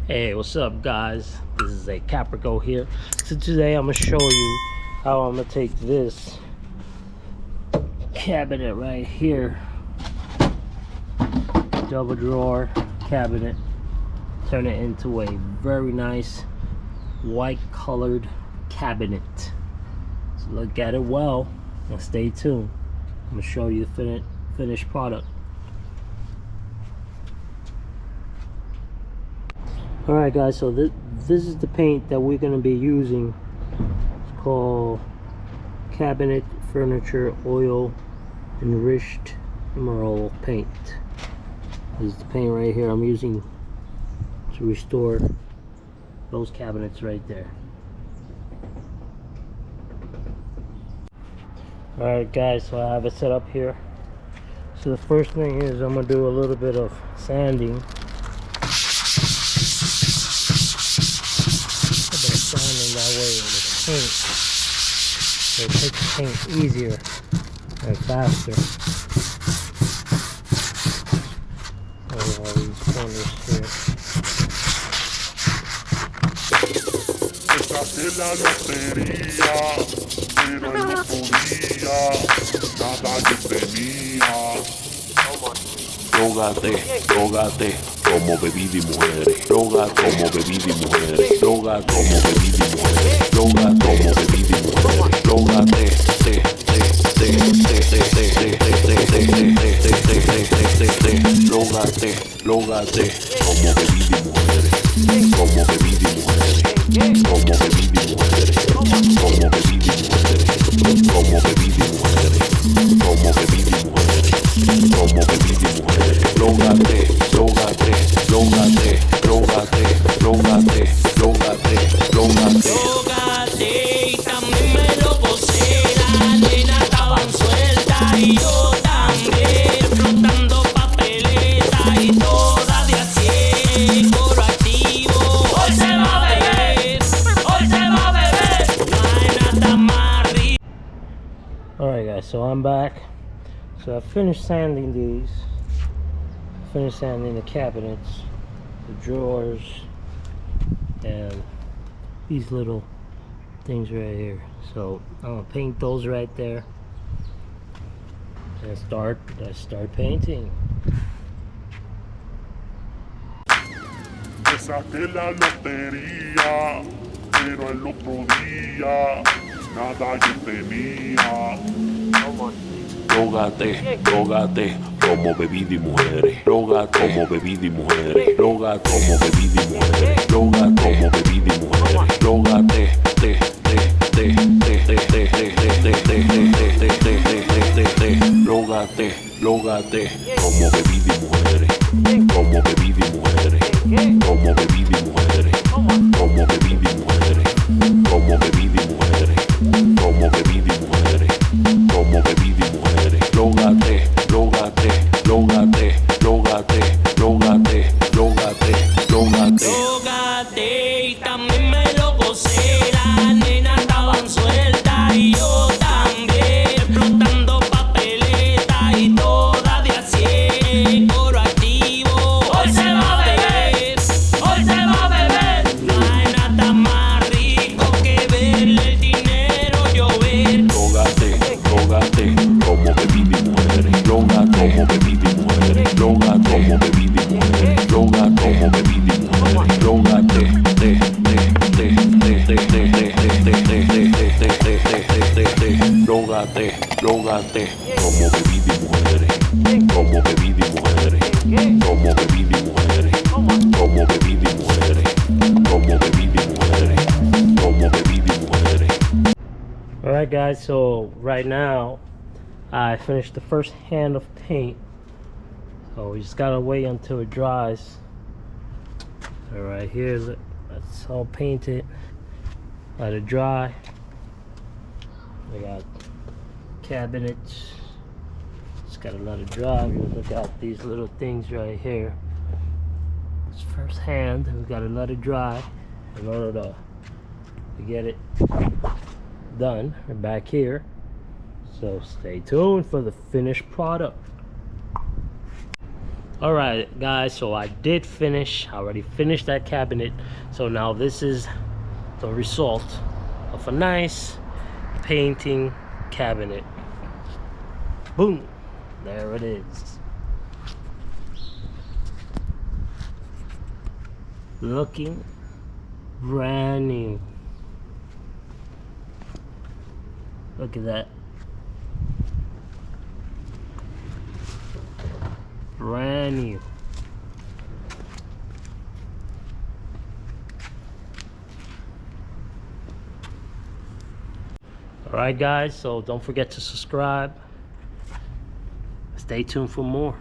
Hey, what's up guys? This is a Capriko here. So today I'm gonna show you how I'm gonna take this cabinet right here, double drawer cabinet, turn it into a very nice white colored cabinet. So look at it well and stay tuned. I'm gonna show you the finished product. Alright guys, so this is the paint that we're going to be using. It's called Cabinet Furniture Oil Enriched Emerald Paint. This is the paint right here I'm using to restore those cabinets right there. Alright guys, so I have it set up here. So the first thing is I'm going to do a little bit of sanding. That way with paint, so it makes the paint easier and faster. All these corners here. Saqué la lotería, pero el otro día nada yo tenía. Drogate, como bebida y mujeres. Droga como bebida y mujeres. Droga como bebida y mujeres. Droga como bebida y mujeres. Drogate, drogate, como bebida y mujeres. Como bebida y mujeres. Como bebida y mujeres. Como bebida y mujeres. Como bebida y mujeres. Como bebida y mujeres. Como bebida y mujeres. Drogate, drogate, drogate, drogate, drogate, drogate, drogate. Drogate y también me lo gocé. Las nenas estaban sueltas y yo también. Flotando papeleta y toda de así. Coro activo. Hoy se va a beber. Hoy se va a beber. No hay nada más rico. Alright guys, so I'm back. So I finished sanding these. Finished sanding the cabinets, the drawers, and these little things right here. So I'm gonna paint those right there and start painting. Saqué la lotería, pero el otro día nada yo tenía. Drogate, drogate, como bebida y mujeres. Droga como bebida y mujeres. Droga como bebida y mujeres. Droga como bebida y mujeres. Drogate, drogate, drogate, como bebida y mujeres. Como bebida y mujeres. Como bebida y mujeres. Como bebida y mujeres. Como bebida y mujeres. Como bebida y mujeres. Como bebida y mujeres. Drogate, drogate, drogate, drogate, drogate, drogate, drogate. Drogate y también me lo gocé. Las nenas estaban sueltas y yo también. Explotando papeleta y toda de así. Coro activo. Hoy se va a beber. Hoy se va a beber. No hay nada más rico que verle el dinero llover. Drogate, drogate, como bebida y mujeres. Droga como bebida y mujeres. Droga como bebida y mujeres. Droga como bebida y mujeres. Drogate, drogate, drogate, como bebida y mujeres. Como bebida y mujeres. Como bebida y mujeres. Como bebida y mujeres. Como bebida y mujeres. Como bebida y mujeres. Alright guys, so right now I finished the first hand of paint. So we just gotta wait until it dries. Alright, here's it. That's all painted. Let it dry. We got cabinets. Just gotta let it dry. Look at these little things right here. It's first hand. We gotta let it dry in order to get it done. We're back here. So stay tuned for the finished product. All right, guys, so I did finish. I already finished that cabinet. So now this is the result of a nice painting cabinet. Boom, there it is. Looking brand new. Look at that. Brand new. Alright guys, so don't forget to subscribe. Stay tuned for more.